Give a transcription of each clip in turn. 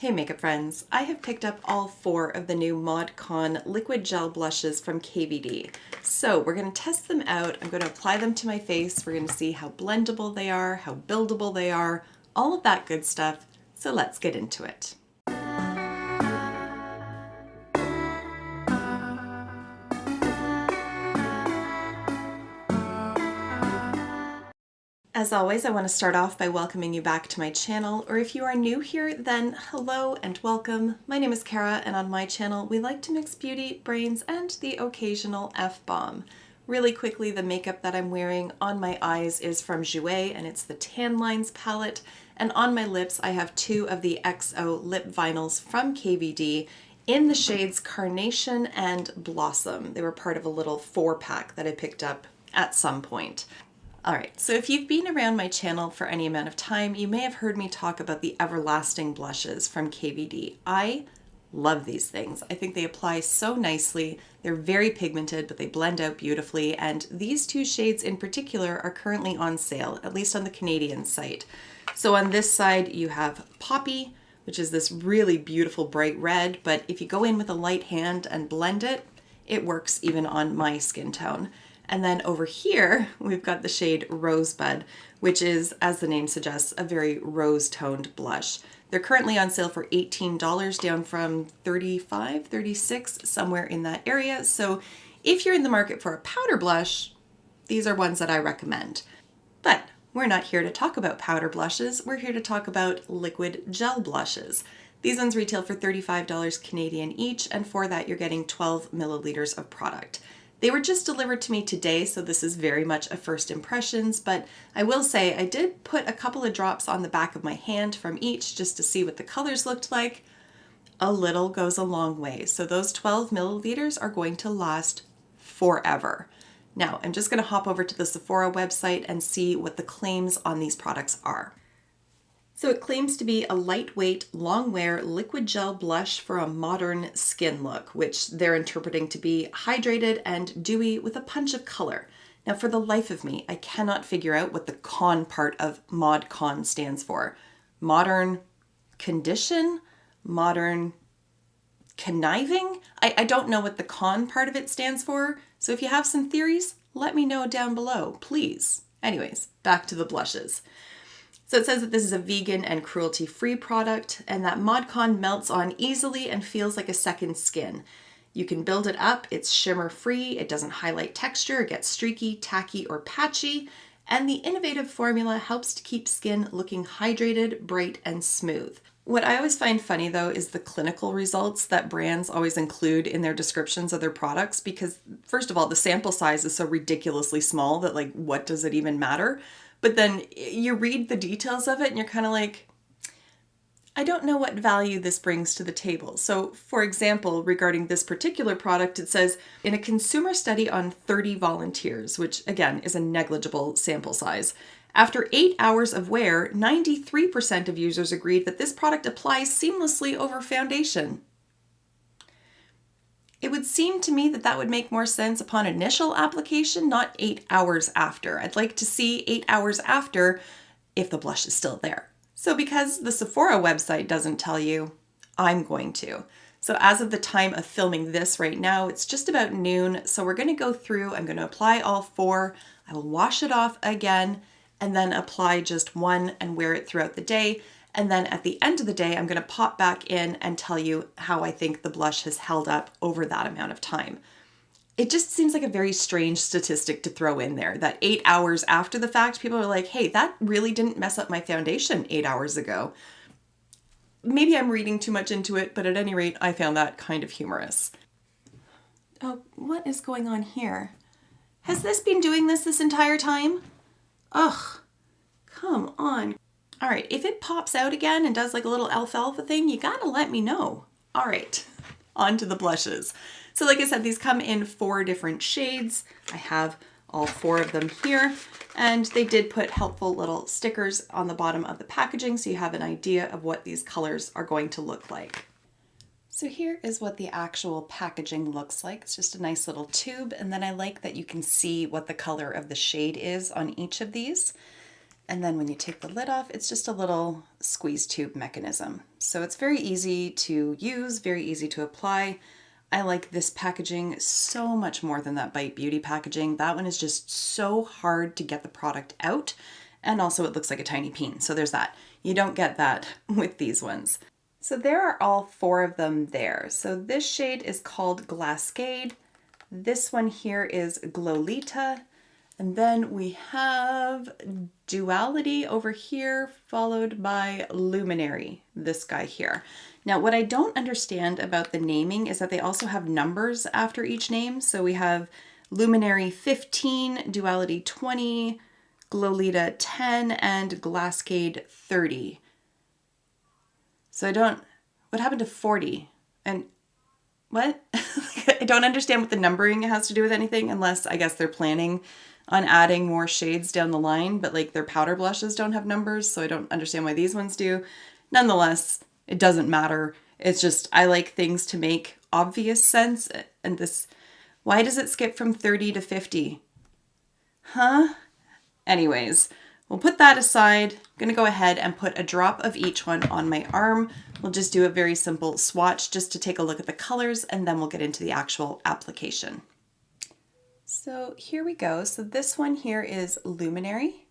Hey makeup friends, I have picked up all 4 of the new ModCon liquid gel blushes from KVD. So we're going to test them out, I'm going to apply them to my face, we're going to see how blendable they are, how buildable they are, all of that good stuff. So let's get into it. As always, I want to start off by welcoming you back to my channel, or if you are new here, then hello and welcome. My name is Kara, and on my channel, we like to mix beauty, brains, and the occasional F-bomb. Really quickly, the makeup that I'm wearing on my eyes is from Jouer, and it's the Tan Lines palette, and on my lips, I have 2 of the XO lip vinyls from KVD in the shades Carnation and Blossom. They were part of a little 4-pack that I picked up at some point. Alright, so if you've been around my channel for any amount of time, you may have heard me talk about the Everlasting blushes from KVD. I love these things. I think they apply so nicely. They're very pigmented, but they blend out beautifully, and these 2 shades in particular are currently on sale, at least on the Canadian site. So on this side you have Poppy, which is this really beautiful bright red, but if you go in with a light hand and blend it, it works even on my skin tone. And then over here, we've got the shade Rosebud, which is, as the name suggests, a very rose-toned blush. They're currently on sale for $18, down from $35, $36, somewhere in that area. So if you're in the market for a powder blush, these are ones that I recommend. But we're not here to talk about powder blushes. We're here to talk about liquid gel blushes. These ones retail for $35 Canadian each, and for that you're getting 12 milliliters of product. They were just delivered to me today, so this is very much a first impressions, but I will say I did put a couple of drops on the back of my hand from each just to see what the colors looked like. A little goes a long way, so those 12 milliliters are going to last forever. Now, I'm just going to hop over to the Sephora website and see what the claims on these products are. So it claims to be a lightweight, long-wear liquid gel blush for a modern skin look, which they're interpreting to be hydrated and dewy with a punch of color. Now, for the life of me, I cannot figure out what the con part of ModCon stands for. Modern condition? Modern conniving? I don't know what the con part of it stands for, so if you have some theories, let me know down below, please. Anyways, back to the blushes. So it says that this is a vegan and cruelty-free product, and that ModCon melts on easily and feels like a second skin. You can build it up, it's shimmer-free, it doesn't highlight texture, it gets streaky, tacky, or patchy, and the innovative formula helps to keep skin looking hydrated, bright, and smooth. What I always find funny though is the clinical results that brands always include in their descriptions of their products, because first of all, the sample size is so ridiculously small that like, what does it even matter? But then you read the details of it and you're kind of like, I don't know what value this brings to the table. So for example, regarding this particular product, it says in a consumer study on 30 volunteers, which again is a negligible sample size, after 8 hours of wear, 93% of users agreed that this product applies seamlessly over foundation. It would seem to me that that would make more sense upon initial application, not 8 hours after. I'd like to see 8 hours after if the blush is still there. So because the Sephora website doesn't tell you, I'm going to. So as of the time of filming this right now, it's just about noon. So we're going to go through, I'm going to apply all 4. I will wash it off again and then apply just 1 and wear it throughout the day. And then at the end of the day, I'm going to pop back in and tell you how I think the blush has held up over that amount of time. It just seems like a very strange statistic to throw in there, that 8 hours after the fact, people are like, hey, that really didn't mess up my foundation 8 hours ago. Maybe I'm reading too much into it, but at any rate, I found that kind of humorous. Oh, what is going on here? Has this been doing this entire time? Ugh, come on. All right, if it pops out again and does like a little alfalfa thing, you gotta let me know. All right, on to the blushes. So like I said, these come in 4 different shades. I have all 4 of them here, and they did put helpful little stickers on the bottom of the packaging so you have an idea of what these colors are going to look like. So here is what the actual packaging looks like. It's just a nice little tube, and then I like that you can see what the color of the shade is on each of these. And then when you take the lid off, it's just a little squeeze tube mechanism. So it's very easy to use, very easy to apply. I like this packaging so much more than that Bite Beauty packaging. That one is just so hard to get the product out. And also it looks like a tiny peen. So there's that. You don't get that with these ones. So there are all 4 of them there. So this shade is called Glasscade. This one here is Glolita. And then we have Duality over here, followed by Luminary, this guy here. Now, what I don't understand about the naming is that they also have numbers after each name. So we have Luminary 15, Duality 20, Glolita 10, and Glasscade 30. So what happened to 40? And what? I don't understand what the numbering has to do with anything, unless I guess they're planning on adding more shades down the line, but like their powder blushes don't have numbers, so I don't understand why these ones do. Nonetheless, it doesn't matter. It's just, I like things to make obvious sense, and this, why does it skip from 30 to 50? Huh? Anyways, we'll put that aside. I'm gonna go ahead and put a drop of each one on my arm. We'll just do a very simple swatch just to take a look at the colors, and then we'll get into the actual application. So here we go. So this one here is Luminary.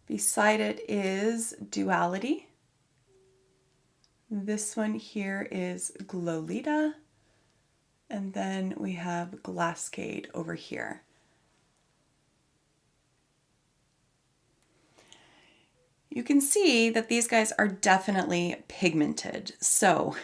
Beside it is Duality. This one here is Glolita. And then we have Glasscade over here. You can see that these guys are definitely pigmented. So,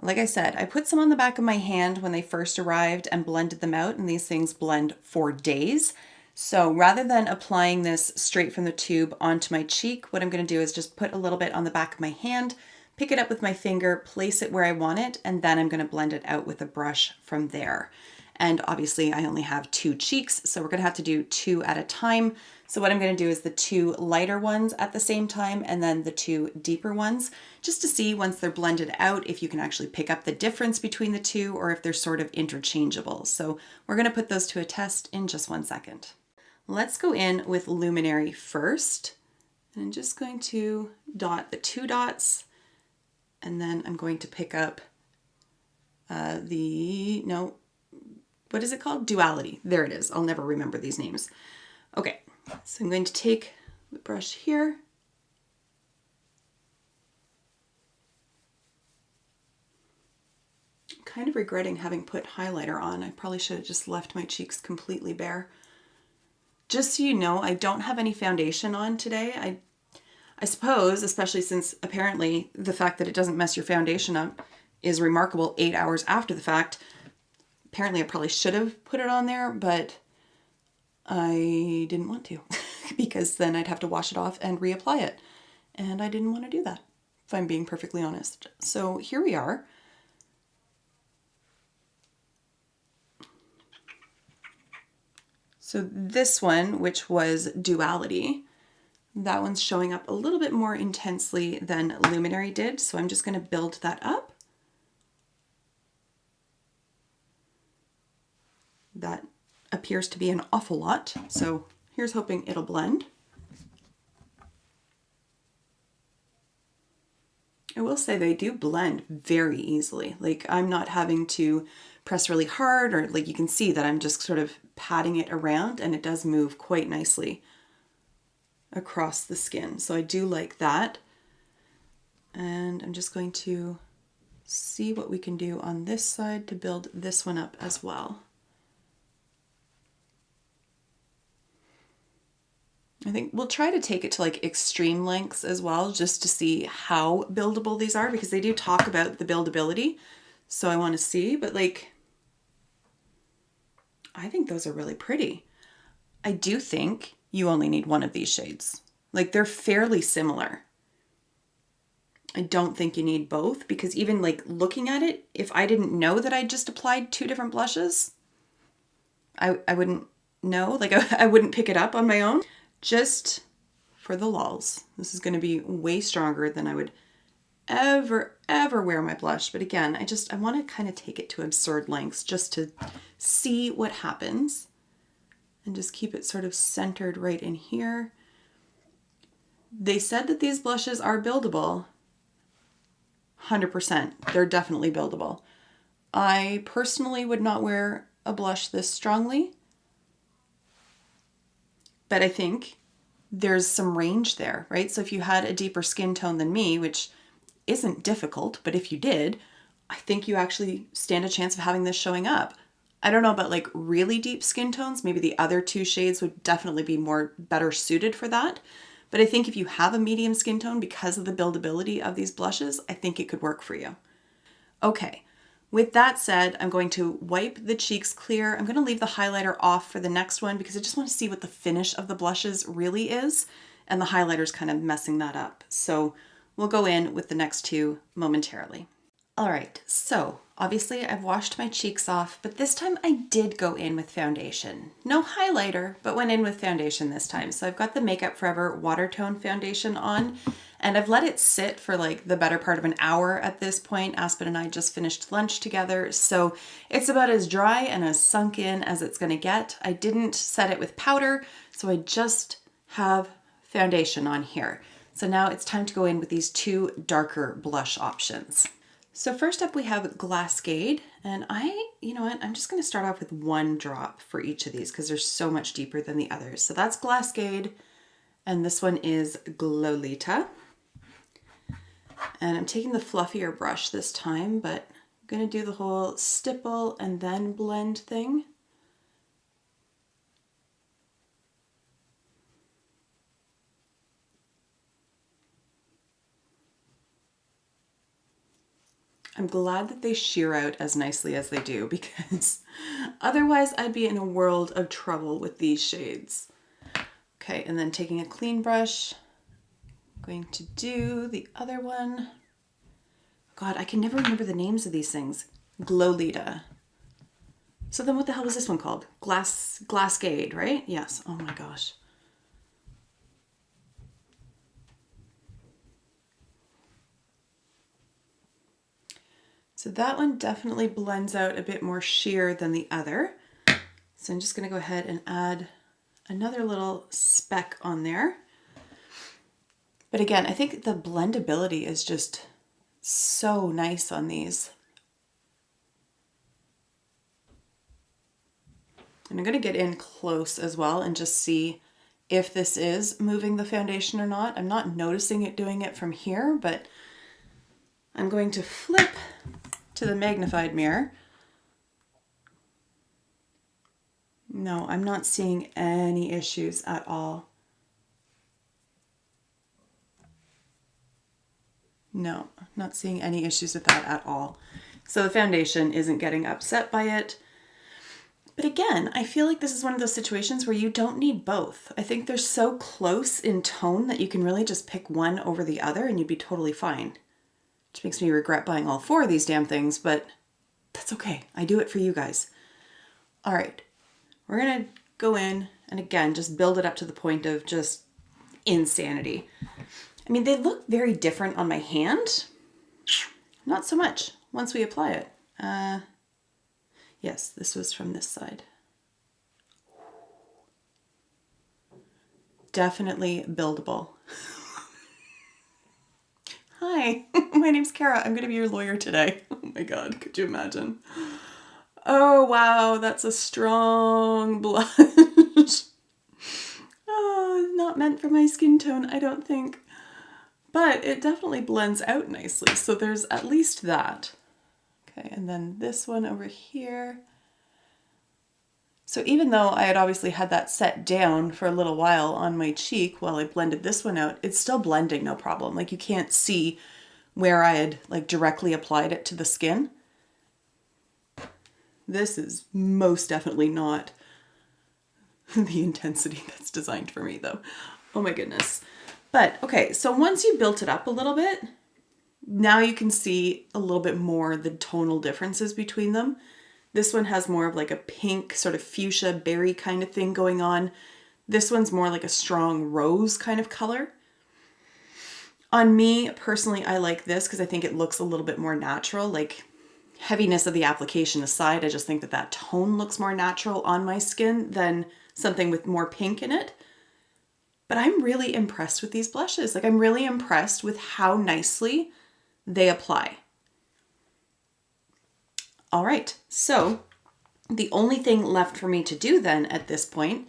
like I said, I put some on the back of my hand when they first arrived and blended them out, and these things blend for days. So rather than applying this straight from the tube onto my cheek, what I'm going to do is just put a little bit on the back of my hand, pick it up with my finger, place it where I want it, and then I'm going to blend it out with a brush from there. And obviously I only have 2 cheeks, so we're going to have to do 2 at a time. So what I'm going to do is the 2 lighter ones at the same time, and then the 2 deeper ones, just to see once they're blended out if you can actually pick up the difference between the 2 or if they're sort of interchangeable. So we're going to put those to a test in just 1 second. Let's go in with Luminary first. And I'm just going to dot the 2 dots, and then I'm going to pick up what is it called? Duality. There it is. I'll never remember these names. Okay, so I'm going to take the brush here. I'm kind of regretting having put highlighter on. I probably should have just left my cheeks completely bare. Just so you know, I don't have any foundation on today. I suppose, especially since apparently the fact that it doesn't mess your foundation up is remarkable 8 hours after the fact. Apparently I probably should have put it on there, but I didn't want to because then I'd have to wash it off and reapply it. And I didn't want to do that, if I'm being perfectly honest. So here we are. So this one, which was Duality, that one's showing up a little bit more intensely than Luminary did. So I'm just going to build that up. That appears to be an awful lot. So here's hoping it'll blend. I will say they do blend very easily. Like I'm not having to press really hard, or like you can see that I'm just sort of patting it around, and it does move quite nicely across the skin. So I do like that. And I'm just going to see what we can do on this side to build this one up as well. I think we'll try to take it to like extreme lengths as well, just to see how buildable these are, because they do talk about the buildability. So I want to see, but like, I think those are really pretty. I do think you only need one of these shades. Like they're fairly similar. I don't think you need both, because even like looking at it, if I didn't know that I just applied 2 different blushes, I wouldn't know, like I wouldn't pick it up on my own. Just for the lulz. This is going to be way stronger than I would ever wear my blush. But again, I want to kind of take it to absurd lengths just to see what happens, and just keep it sort of centered right in here. They said that these blushes are buildable. 100%. They're definitely buildable. I personally would not wear a blush this strongly, but I think there's some range there, right? So if you had a deeper skin tone than me, which isn't difficult, but if you did, I think you actually stand a chance of having this showing up. I don't know about like really deep skin tones. Maybe the other two shades would definitely be better suited for that. But I think if you have a medium skin tone, because of the buildability of these blushes, I think it could work for you. Okay, with that said, I'm going to wipe the cheeks clear. I'm going to leave the highlighter off for the next one because I just want to see what the finish of the blushes really is. And the highlighter's kind of messing that up. So we'll go in with the next two momentarily. All right, so obviously I've washed my cheeks off, but this time I did go in with foundation. No highlighter, but went in with foundation this time. So I've got the Makeup Forever Watertone Foundation on, and I've let it sit for like the better part of an hour at this point. Aspen and I just finished lunch together, so it's about as dry and as sunk in as it's gonna get. I didn't set it with powder, so I just have foundation on here. So now it's time to go in with these two darker blush options. So first up we have Glasscade, and you know what, I'm just gonna start off with one drop for each of these because they're so much deeper than the others. So that's Glasscade, and this one is Glolita. And I'm taking the fluffier brush this time, but I'm gonna do the whole stipple and then blend thing. I'm glad that they sheer out as nicely as they do because otherwise I'd be in a world of trouble with these shades. Okay, and then taking a clean brush, I'm going to do the other one. God, I can never remember the names of these things. Glolita. So then what the hell was this one called? Glasscade, right? Yes. Oh my gosh. So that one definitely blends out a bit more sheer than the other. So I'm just going to go ahead and add another little speck on there. But again, I think the blendability is just so nice on these. And I'm going to get in close as well and just see if this is moving the foundation or not. I'm not noticing it doing it from here, but I'm going to flip to the magnified mirror. No, I'm not seeing any issues at all. No, not seeing any issues with that at all. So the foundation isn't getting upset by it. But again, I feel like this is one of those situations where you don't need both. I think they're so close in tone that you can really just pick one over the other and you'd be totally fine. Which makes me regret buying all four of these damn things, but that's okay. I do it for you guys. All right, we're gonna go in and again, just build it up to the point of just insanity. I mean, they look very different on my hand. Not so much once we apply it. Yes, this was from this side. Definitely buildable. Hi, my name's Kara. I'm gonna be your lawyer today. Oh my God, could you imagine? Oh wow, that's a strong blush. Oh, not meant for my skin tone, I don't think. But it definitely blends out nicely, so there's at least that. Okay, and then this one over here. So even though I had obviously had that set down for a little while on my cheek while I blended this one out, it's still blending no problem. Like you can't see where I had like directly applied it to the skin. This is most definitely not the intensity that's designed for me though. Oh my goodness. But okay, so once you built it up a little bit, now you can see a little bit more the tonal differences between them. This one has more of like a pink sort of fuchsia berry kind of thing going on. This one's more like a strong rose kind of color. On me, personally, I like this because I think it looks a little bit more natural. Like heaviness of the application aside, I just think that that tone looks more natural on my skin than something with more pink in it. But I'm really impressed with these blushes. Like, I'm really impressed with how nicely they apply. All right, so the only thing left for me to do then at this point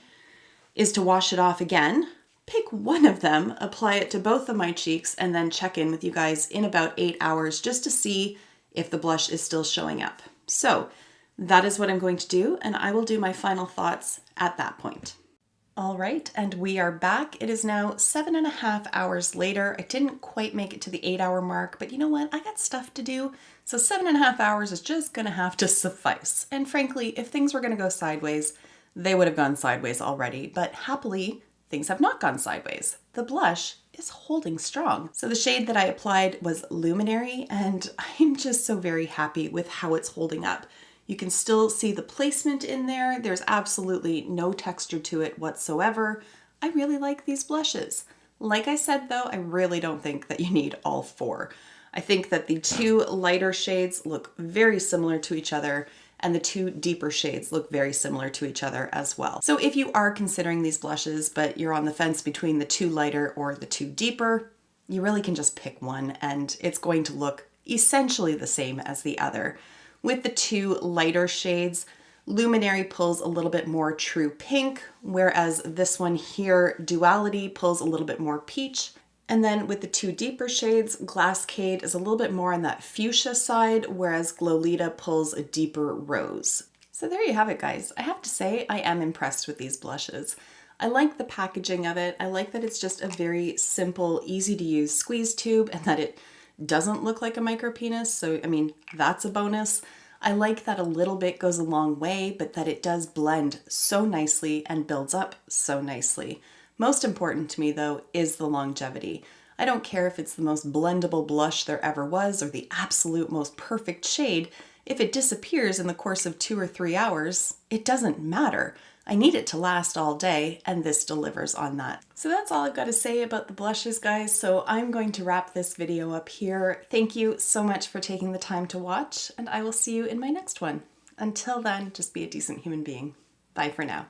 is to wash it off again, pick one of them, apply it to both of my cheeks, and then check in with you guys in about 8 hours just to see if the blush is still showing up. So that is what I'm going to do, and I will do my final thoughts at that point. All right, and we are back. It is now 7.5 hours later. I didn't quite make it to the 8-hour mark, but you know what? I got stuff to do, so 7.5 hours is just gonna have to suffice. And frankly, if things were gonna go sideways, they would have gone sideways already, but happily, things have not gone sideways. The blush is holding strong. So the shade that I applied was Luminary, and I'm just so very happy with how it's holding up. You can still see the placement in there. There's absolutely no texture to it whatsoever. I really like these blushes. Like I said though, I really don't think that you need all four. I think that the two lighter shades look very similar to each other, and the two deeper shades look very similar to each other as well. So if you are considering these blushes, but you're on the fence between the two lighter or the two deeper, you really can just pick one and it's going to look essentially the same as the other. With the two lighter shades, Luminary pulls a little bit more true pink, whereas this one here, Duality, pulls a little bit more peach. And then with the two deeper shades, Glasscade is a little bit more on that fuchsia side, whereas Glowlita pulls a deeper rose. So there you have it, guys. I have to say, I am impressed with these blushes. I like the packaging of it. I like that it's just a very simple, easy to use squeeze tube and that it doesn't look like a micro penis. So, I mean, that's a bonus. I like that a little bit goes a long way, but that it does blend so nicely and builds up so nicely. Most important to me though is the longevity. I don't care if it's the most blendable blush there ever was or the absolute most perfect shade. If it disappears in the course of 2 or 3 hours, it doesn't matter. I need it to last all day, and this delivers on that. So that's all I've got to say about the blushes, guys. So I'm going to wrap this video up here. Thank you so much for taking the time to watch, and I will see you in my next one. Until then, just be a decent human being. Bye for now.